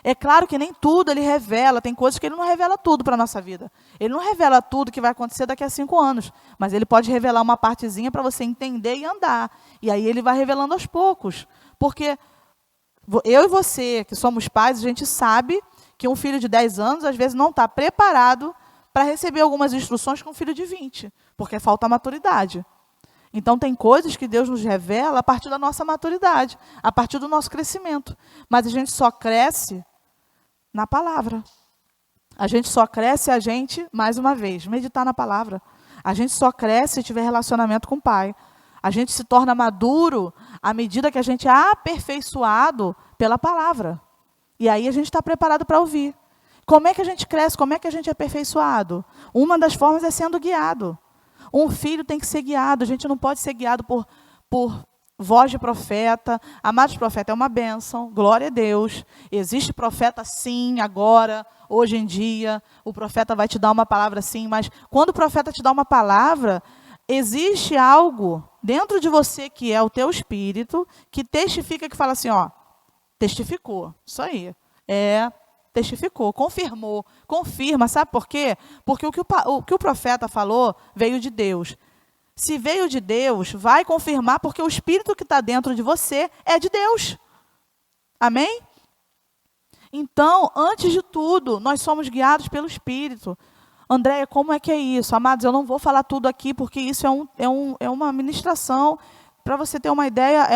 S1: É claro que nem tudo ele revela, tem coisas que ele não revela tudo para a nossa vida. Ele não revela tudo que vai acontecer daqui a 5 anos, mas ele pode revelar uma partezinha para você entender e andar. E aí ele vai revelando aos poucos. Porque eu e você, que somos pais, a gente sabe que um filho de 10 anos, às vezes, não está preparado para receber algumas instruções com um filho de 20, porque falta maturidade. Então, tem coisas que Deus nos revela a partir da nossa maturidade, a partir do nosso crescimento. Mas a gente só cresce na palavra. A gente só cresce, mais uma vez, meditar na palavra. A gente só cresce se tiver relacionamento com o Pai. A gente se torna maduro à medida que a gente é aperfeiçoado pela palavra. E aí a gente está preparado para ouvir. Como é que a gente cresce? Como é que a gente é aperfeiçoado? Uma das formas é sendo guiado. Um filho tem que ser guiado. A gente não pode ser guiado por voz de profeta. Amados, profeta é uma bênção. Glória a Deus. Existe profeta sim, agora, hoje em dia. O profeta vai te dar uma palavra sim. Mas quando o profeta te dá uma palavra, existe algo dentro de você que é o teu espírito, que testifica, que fala assim, ó, testificou, isso aí, testificou, confirmou, confirma, sabe por quê? Porque o que o profeta falou veio de Deus. Se veio de Deus, vai confirmar, porque o espírito que está dentro de você é de Deus. Amém? Então, antes de tudo, nós somos guiados pelo Espírito. Andréia, como é que é isso? Amados, eu não vou falar tudo aqui, porque isso é uma ministração. Para você ter uma ideia,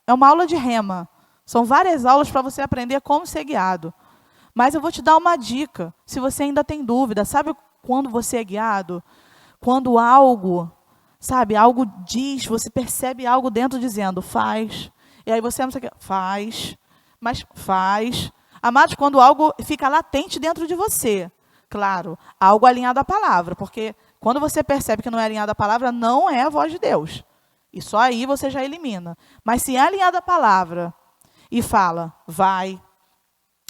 S1: é uma aula de rema. São várias aulas para você aprender como ser guiado. Mas eu vou te dar uma dica, se você ainda tem dúvida. Sabe quando você é guiado? Quando algo diz, você percebe algo dentro dizendo, faz. E aí você não sei o que, faz, mas faz. Amados, quando algo fica latente dentro de você. Claro, algo alinhado à palavra, porque quando você percebe que não é alinhado à palavra, não é a voz de Deus. E só aí você já elimina. Mas se é alinhado à palavra e fala, vai.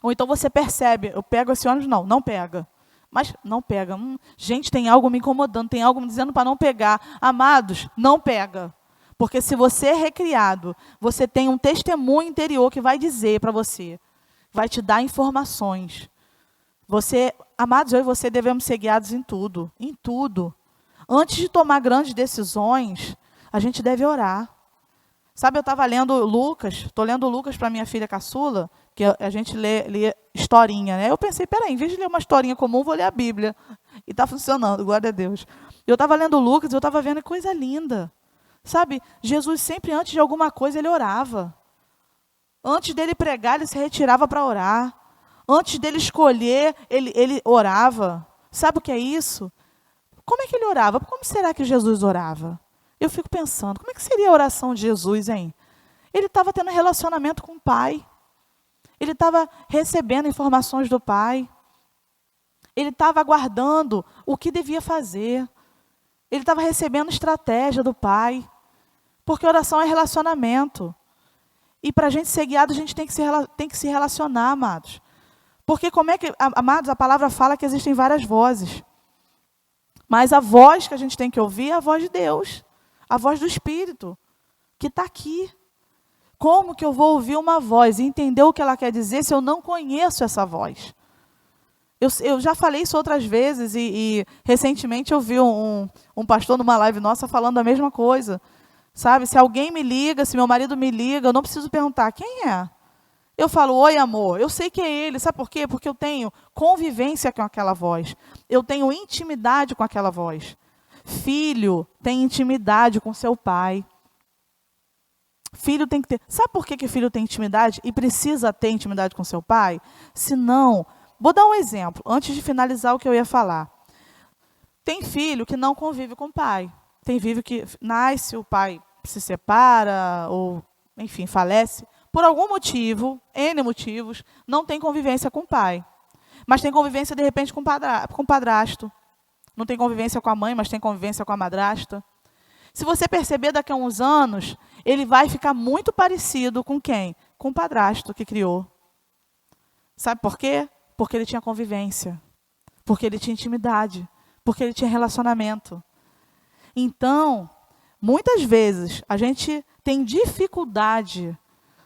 S1: Ou então você percebe, eu pego esse ônibus, não pega. Mas não pega. Gente, tem algo me incomodando, tem algo me dizendo para não pegar. Amados, não pega. Porque se você é recriado, você tem um testemunho interior que vai dizer para você, vai te dar informações. Amados, eu e você devemos ser guiados em tudo, em tudo. Antes de tomar grandes decisões, a gente deve orar. Sabe, eu estava lendo Lucas, estou lendo Lucas para minha filha caçula, que a gente lê historinha, né? Eu pensei, peraí, em vez de ler uma historinha comum, vou ler a Bíblia. E está funcionando, glória a Deus. Eu estava lendo Lucas, eu estava vendo coisa linda. Sabe, Jesus sempre, antes de alguma coisa, ele orava. Antes dele pregar, ele se retirava para orar. Antes dele escolher, ele orava. Sabe o que é isso? Como é que ele orava? Como será que Jesus orava? Eu fico pensando, como é que seria a oração de Jesus, hein? Ele estava tendo relacionamento com o Pai. Ele estava recebendo informações do Pai. Ele estava aguardando o que devia fazer. Ele estava recebendo estratégia do Pai. Porque oração é relacionamento. E para a gente ser guiado, a gente tem que se relacionar, amados. Porque amados, a palavra fala que existem várias vozes. Mas a voz que a gente tem que ouvir é a voz de Deus. A voz do Espírito, que está aqui. Como que eu vou ouvir uma voz e entender o que ela quer dizer se eu não conheço essa voz? Eu já falei isso outras vezes e recentemente eu vi um pastor numa live nossa falando a mesma coisa. Sabe, se alguém me liga, se meu marido me liga, eu não preciso perguntar, quem é? Eu falo, oi amor, eu sei que é ele, sabe por quê? Porque eu tenho convivência com aquela voz, eu tenho intimidade com aquela voz. Filho tem intimidade com seu pai. Filho tem que ter. Sabe por que filho tem intimidade e precisa ter intimidade com seu pai? Senão, vou dar um exemplo, antes de finalizar o que eu ia falar. Tem filho que não convive com o pai. Tem filho que nasce, o pai se separa, ou, enfim, falece. Por algum motivo, N motivos, não tem convivência com o pai. Mas tem convivência, de repente, com o padrasto. Não tem convivência com a mãe, mas tem convivência com a madrasta. Se você perceber daqui a uns anos, ele vai ficar muito parecido com quem? Com o padrasto que criou. Sabe por quê? Porque ele tinha convivência. Porque ele tinha intimidade. Porque ele tinha relacionamento. Então, muitas vezes, a gente tem dificuldade,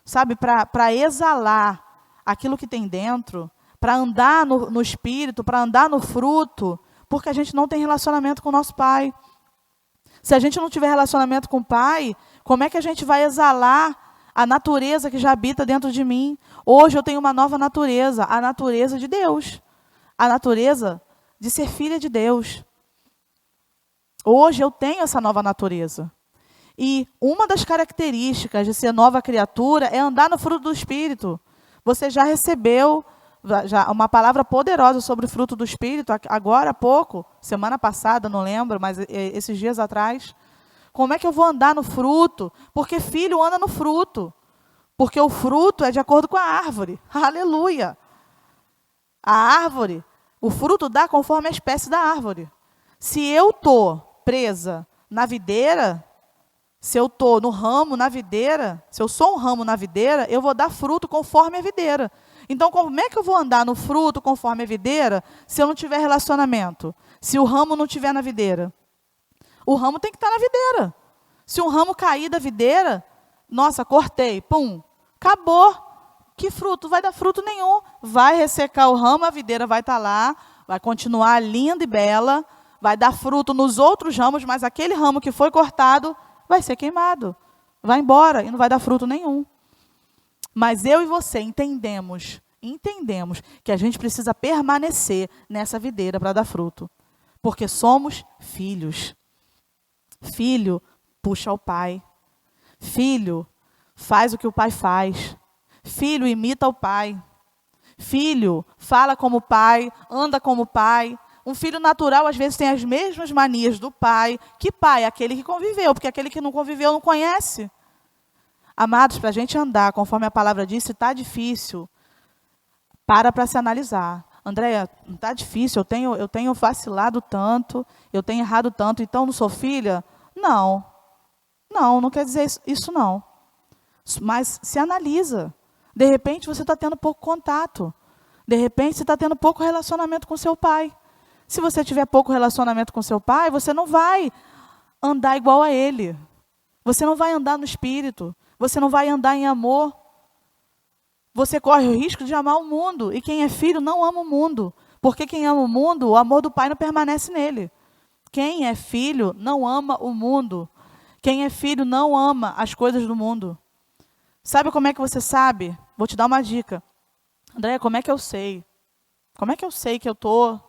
S1: sabe, para exalar aquilo que tem dentro, para andar no espírito, para andar no fruto, porque a gente não tem relacionamento com o nosso pai. Se a gente não tiver relacionamento com o pai, como é que a gente vai exalar a natureza que já habita dentro de mim? Hoje eu tenho uma nova natureza, a natureza de Deus. A natureza de ser filha de Deus. Hoje eu tenho essa nova natureza. E uma das características de ser nova criatura é andar no fruto do Espírito. Você já recebeu uma palavra poderosa sobre o fruto do Espírito, agora há pouco, semana passada, não lembro, mas esses dias atrás. Como é que eu vou andar no fruto? Porque filho anda no fruto. Porque o fruto é de acordo com a árvore. Aleluia! A árvore, o fruto dá conforme a espécie da árvore. Se eu estou presa na videira, se eu estou no ramo na videira, se eu sou um ramo na videira, eu vou dar fruto conforme a videira. Então, como é que eu vou andar no fruto conforme a videira se eu não tiver relacionamento? Se o ramo não estiver na videira? O ramo tem que estar na videira. Se um ramo cair da videira, nossa, cortei, pum, acabou. Que fruto? Vai dar fruto nenhum. Vai ressecar o ramo, a videira vai estar lá, vai continuar linda e bela, vai dar fruto nos outros ramos, mas aquele ramo que foi cortado vai ser queimado. Vai embora e não vai dar fruto nenhum. Mas eu e você entendemos que a gente precisa permanecer nessa videira para dar fruto. Porque somos filhos. Filho puxa o pai. Filho faz o que o pai faz. Filho imita o pai. Filho fala como o pai, anda como o pai. Um filho natural, às vezes, tem as mesmas manias do pai. Que pai? Aquele que conviveu, porque aquele que não conviveu não conhece. Amados, para a gente andar, conforme a palavra disse, está difícil. Para se analisar. Andréia, não está difícil, eu tenho vacilado tanto, eu tenho errado tanto, então não sou filha? Não. Não quer dizer isso não. Mas se analisa. De repente você está tendo pouco contato. De repente você está tendo pouco relacionamento com seu pai. Se você tiver pouco relacionamento com seu pai, você não vai andar igual a ele. Você não vai andar no espírito. Você não vai andar em amor. Você corre o risco de amar o mundo. E quem é filho não ama o mundo. Porque quem ama o mundo, o amor do pai não permanece nele. Quem é filho não ama o mundo. Quem é filho não ama as coisas do mundo. Sabe como é que você sabe? Vou te dar uma dica. Andréia, como é que eu sei? Como é que eu sei que eu tô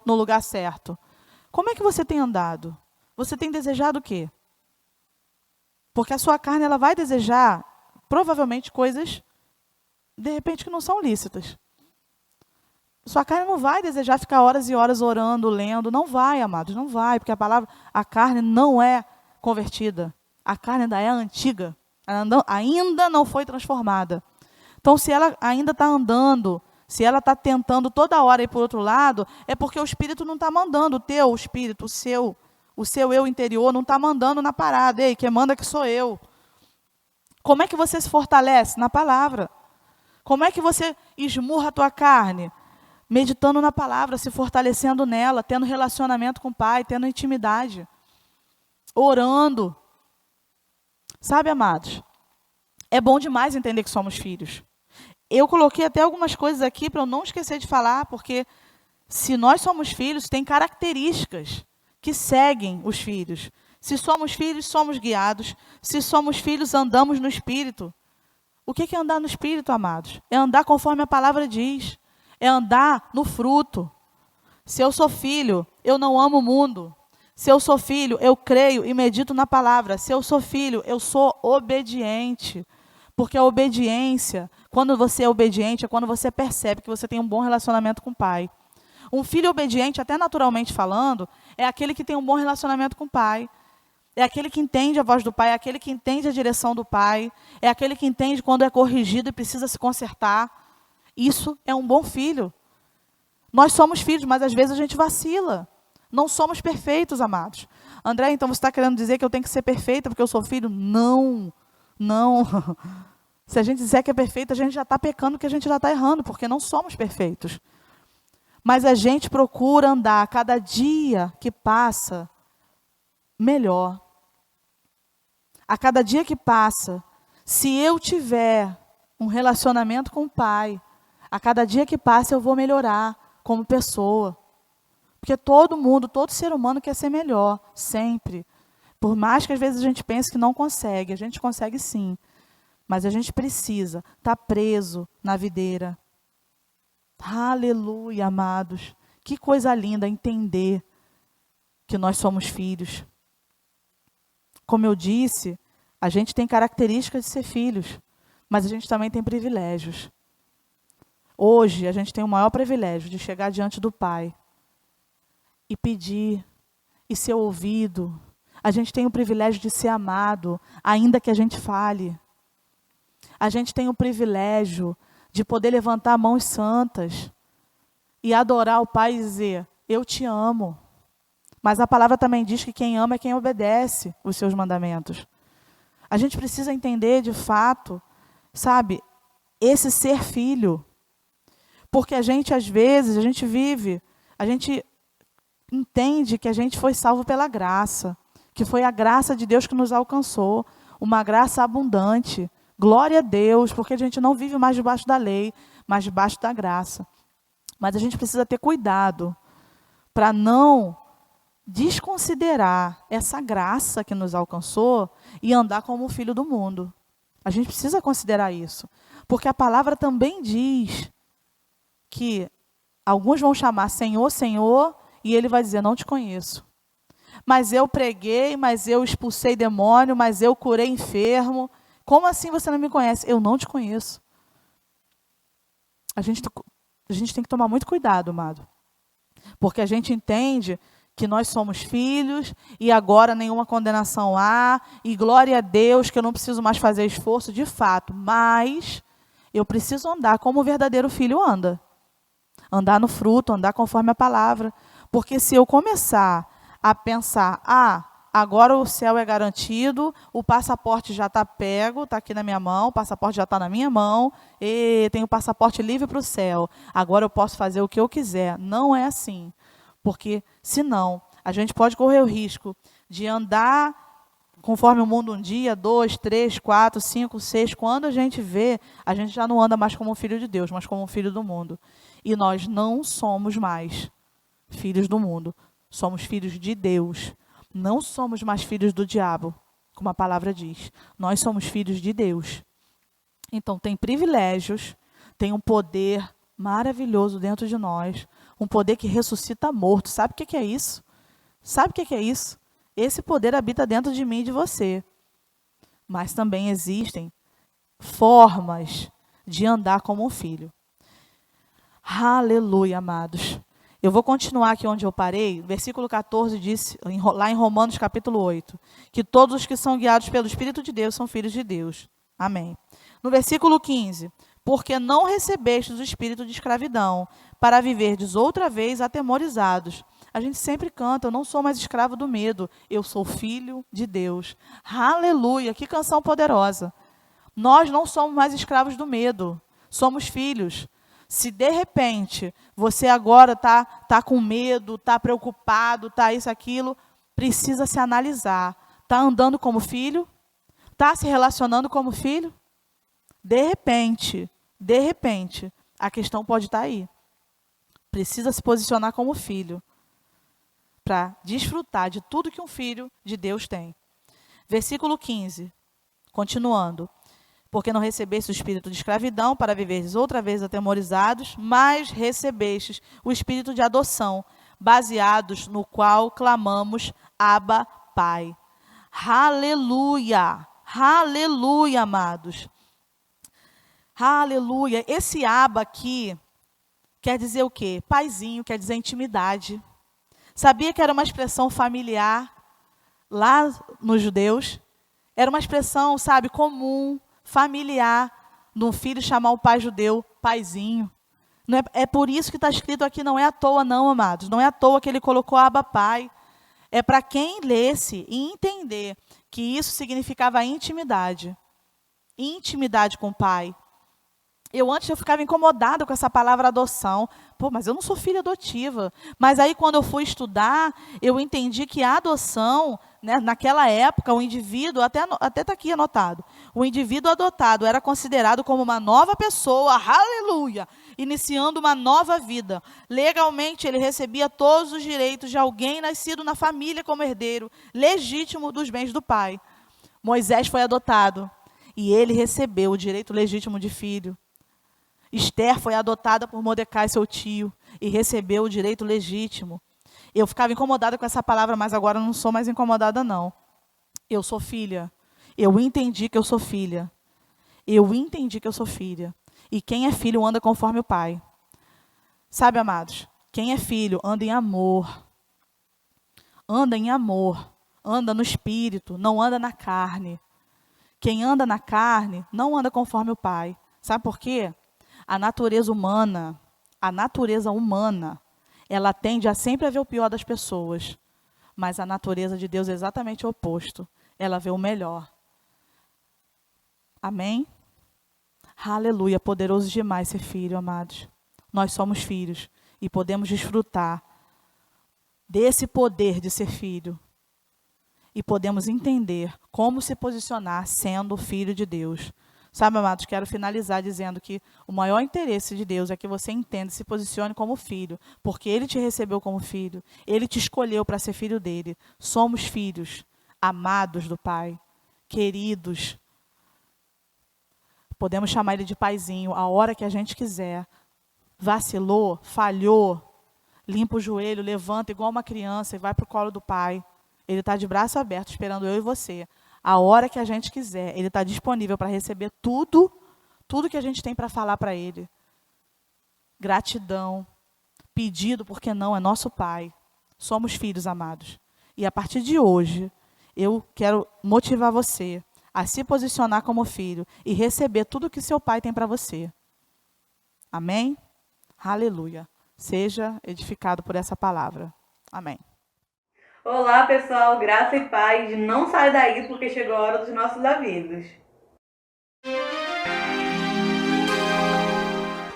S1: no lugar certo? Como é que você tem andado? Você tem desejado o quê? Porque a sua carne ela vai desejar, provavelmente, coisas, de repente, que não são lícitas. Sua carne não vai desejar ficar horas e horas orando, lendo. Não vai, amados, não vai. Porque a carne não é convertida. A carne ainda é antiga. Ela ainda não foi transformada. Então, se ela ainda está andando, se ela está tentando toda hora ir para o outro lado, é porque o Espírito não está mandando. O teu Espírito, o seu eu interior não está mandando na parada. Ei, quem manda que sou eu. Como é que você se fortalece? Na palavra. Como é que você esmurra a tua carne? Meditando na palavra, se fortalecendo nela, tendo relacionamento com o Pai, tendo intimidade. Orando. Sabe, amados? É bom demais entender que somos filhos. Eu coloquei até algumas coisas aqui para eu não esquecer de falar, porque se nós somos filhos, tem características que seguem os filhos. Se somos filhos, somos guiados. Se somos filhos, andamos no Espírito. O que é andar no Espírito, amados? É andar conforme a palavra diz. É andar no fruto. Se eu sou filho, eu não amo o mundo. Se eu sou filho, eu creio e medito na palavra. Se eu sou filho, eu sou obediente. Porque a obediência, quando você é obediente, é quando você percebe que você tem um bom relacionamento com o pai. Um filho obediente, até naturalmente falando, é aquele que tem um bom relacionamento com o pai. É aquele que entende a voz do pai, é aquele que entende a direção do pai, é aquele que entende quando é corrigido e precisa se consertar. Isso é um bom filho. Nós somos filhos, mas às vezes a gente vacila. Não somos perfeitos, amados. André, então você está querendo dizer que eu tenho que ser perfeita porque eu sou filho? Não, não. Se a gente disser que é perfeito, a gente já está pecando porque a gente já está errando, porque não somos perfeitos. Mas a gente procura andar cada dia que passa melhor. A cada dia que passa, se eu tiver um relacionamento com o pai, a cada dia que passa eu vou melhorar como pessoa. Porque todo mundo, todo ser humano quer ser melhor, sempre. Por mais que às vezes a gente pense que não consegue, a gente consegue sim. Mas a gente precisa estar preso na videira. Aleluia, amados. Que coisa linda entender que nós somos filhos. Como eu disse, a gente tem características de ser filhos, mas a gente também tem privilégios. Hoje, a gente tem o maior privilégio de chegar diante do Pai e pedir, e ser ouvido. A gente tem o privilégio de ser amado, ainda que a gente fale. A gente tem o privilégio de poder levantar mãos santas e adorar o Pai e dizer, eu te amo. Mas a palavra também diz que quem ama é quem obedece os seus mandamentos. A gente precisa entender de fato, sabe, esse ser filho. Porque a gente, às vezes, a gente entende que a gente foi salvo pela graça, que foi a graça de Deus que nos alcançou, uma graça abundante. Glória a Deus, porque a gente não vive mais debaixo da lei, mas debaixo da graça. Mas a gente precisa ter cuidado para não desconsiderar essa graça que nos alcançou e andar como filho do mundo. A gente precisa considerar isso, porque a palavra também diz que alguns vão chamar Senhor, Senhor, e ele vai dizer, não te conheço. Mas eu preguei, mas eu expulsei demônio, mas eu curei enfermo. Como assim você não me conhece? Eu não te conheço. A gente tem que tomar muito cuidado, amado. Porque a gente entende que nós somos filhos e agora nenhuma condenação há. E glória a Deus que eu não preciso mais fazer esforço, de fato. Mas eu preciso andar como o verdadeiro filho anda. Andar no fruto, andar conforme a palavra. Porque se eu começar a pensar, agora o céu é garantido, o passaporte já está pego, está aqui na minha mão, o passaporte já está na minha mão, e tenho o passaporte livre para o céu, agora eu posso fazer o que eu quiser. Não é assim. Porque, senão, a gente pode correr o risco de andar conforme o mundo um dia, 2, 3, 4, 5, 6, quando a gente vê, a gente já não anda mais como filho de Deus, mas como filho do mundo. E nós não somos mais filhos do mundo, somos filhos de Deus. Não somos mais filhos do diabo, como a palavra diz. Nós somos filhos de Deus. Então, tem privilégios, tem um poder maravilhoso dentro de nós, um poder que ressuscita morto. Sabe o que é isso? Sabe o que é isso? Esse poder habita dentro de mim e de você. Mas também existem formas de andar como um filho. Aleluia, amados. Eu vou continuar aqui onde eu parei. Versículo 14 diz, lá em Romanos capítulo 8, que todos os que são guiados pelo Espírito de Deus são filhos de Deus. Amém. No versículo 15, porque não recebestes o espírito de escravidão, para viverdes outra vez atemorizados. A gente sempre canta, eu não sou mais escravo do medo, eu sou filho de Deus. Aleluia, que canção poderosa. Nós não somos mais escravos do medo, somos filhos. Se de repente você agora tá com medo, está preocupado, está isso, aquilo, precisa se analisar. Está andando como filho? Está se relacionando como filho? De repente, a questão pode estar aí. Precisa se posicionar como filho, para desfrutar de tudo que um filho de Deus tem. Versículo 15, continuando. Porque não recebestes o espírito de escravidão para viveres outra vez atemorizados, mas recebestes o espírito de adoção, baseados no qual clamamos, Abba, Pai. Aleluia! Aleluia, amados. Aleluia. Esse Abba aqui quer dizer o quê? Paizinho, quer dizer intimidade. Sabia que era uma expressão familiar lá nos judeus? Era uma expressão, sabe, comum, familiar, de um filho chamar o pai judeu paizinho. Não é por isso que está escrito aqui, não é à toa não, amados. Não é à toa que ele colocou Abba Pai. É para quem lesse e entender que isso significava intimidade. Intimidade com o pai. Antes eu ficava incomodada com essa palavra adoção. Mas eu não sou filha adotiva. Mas aí quando eu fui estudar, eu entendi que a adoção, né, naquela época, o indivíduo, até está aqui anotado, o indivíduo adotado era considerado como uma nova pessoa, aleluia, iniciando uma nova vida. Legalmente, ele recebia todos os direitos de alguém nascido na família como herdeiro legítimo dos bens do pai. Moisés foi adotado e ele recebeu o direito legítimo de filho. Esther foi adotada por Mordecai, seu tio, e recebeu o direito legítimo. Eu ficava incomodada com essa palavra, mas agora não sou mais incomodada, não. Eu sou filha. Eu entendi que eu sou filha. Eu entendi que eu sou filha. E quem é filho anda conforme o pai. Sabe, amados, quem é filho anda em amor. Anda em amor. Anda no espírito, não anda na carne. Quem anda na carne não anda conforme o pai. Sabe por quê? A natureza humana, ela tende a sempre ver o pior das pessoas. Mas a natureza de Deus é exatamente o oposto. Ela vê o melhor. Amém? Aleluia, poderoso demais ser filho, amados. Nós somos filhos e podemos desfrutar desse poder de ser filho. E podemos entender como se posicionar sendo filho de Deus. Sabe, amados, quero finalizar dizendo que o maior interesse de Deus é que você entenda e se posicione como filho, porque Ele te recebeu como filho, Ele te escolheu para ser filho dEle. Somos filhos, amados do Pai, queridos. Podemos chamar Ele de paizinho a hora que a gente quiser. Vacilou, falhou, limpa o joelho, levanta igual uma criança e vai para o colo do Pai. Ele está de braço aberto esperando eu e você. A hora que a gente quiser, Ele está disponível para receber tudo que a gente tem para falar para Ele. Gratidão, pedido, porque não, é nosso Pai. Somos filhos amados. E a partir de hoje, eu quero motivar você a se posicionar como filho e receber tudo que seu Pai tem para você. Amém? Aleluia. Seja edificado por essa palavra. Amém.
S2: Olá, pessoal, graça e paz. Não sai daí porque chegou a hora dos nossos avisos.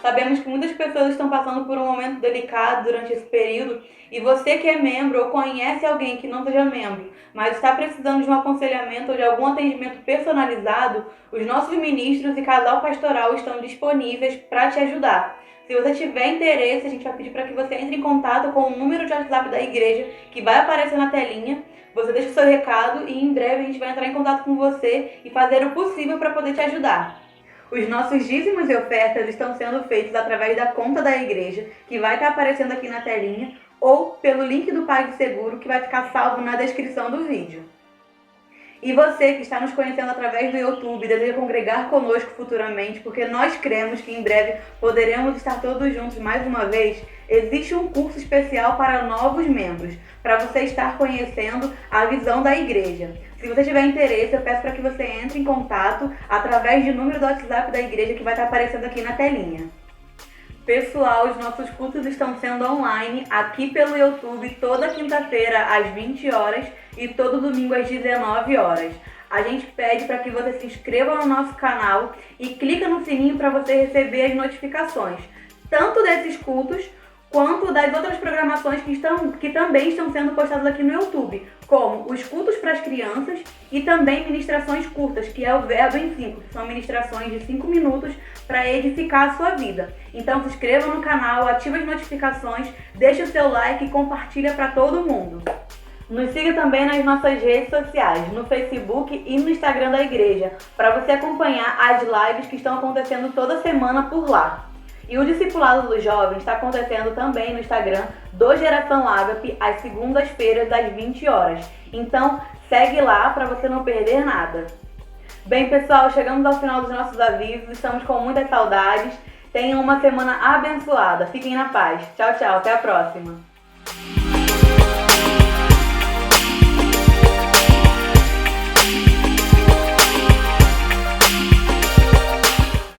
S2: Sabemos que muitas pessoas estão passando por um momento delicado durante esse período e você que é membro ou conhece alguém que não seja membro, mas está precisando de um aconselhamento ou de algum atendimento personalizado, os nossos ministros e casal pastoral estão disponíveis para te ajudar. Se você tiver interesse, a gente vai pedir para que você entre em contato com o número de WhatsApp da igreja que vai aparecer na telinha. Você deixa o seu recado e em breve a gente vai entrar em contato com você e fazer o possível para poder te ajudar. Os nossos dízimos e ofertas estão sendo feitos através da conta da igreja, que vai estar aparecendo aqui na telinha, ou pelo link do PagSeguro, que vai ficar salvo na descrição do vídeo. E você que está nos conhecendo através do YouTube, deseja congregar conosco futuramente, porque nós cremos que em breve poderemos estar todos juntos mais uma vez, existe um curso especial para novos membros, para você estar conhecendo a visão da igreja. Se você tiver interesse, eu peço para que você entre em contato através do número do WhatsApp da igreja que vai estar aparecendo aqui na telinha. Pessoal, os nossos cultos estão sendo online aqui pelo YouTube toda quinta-feira às 20 horas e todo domingo às 19 horas. A gente pede para que você se inscreva no nosso canal e clica no sininho para você receber as notificações, tanto desses cultos quanto das outras programações que também estão sendo postadas aqui no YouTube, como os cultos para as crianças e também ministrações curtas, que é o Verbo em 5, que são ministrações de 5 minutos para edificar a sua vida. Então se inscreva no canal, ative as notificações, deixe o seu like e compartilha para todo mundo. Nos siga também nas nossas redes sociais, no Facebook e no Instagram da igreja, para você acompanhar as lives que estão acontecendo toda semana por lá. E o discipulado dos jovens está acontecendo também no Instagram do Geração Ágape, às segundas-feiras, às 20 horas. Então, segue lá para você não perder nada. Bem, pessoal, chegamos ao final dos nossos avisos, estamos com muitas saudades. Tenham uma semana abençoada. Fiquem na paz. Tchau, tchau. Até a próxima.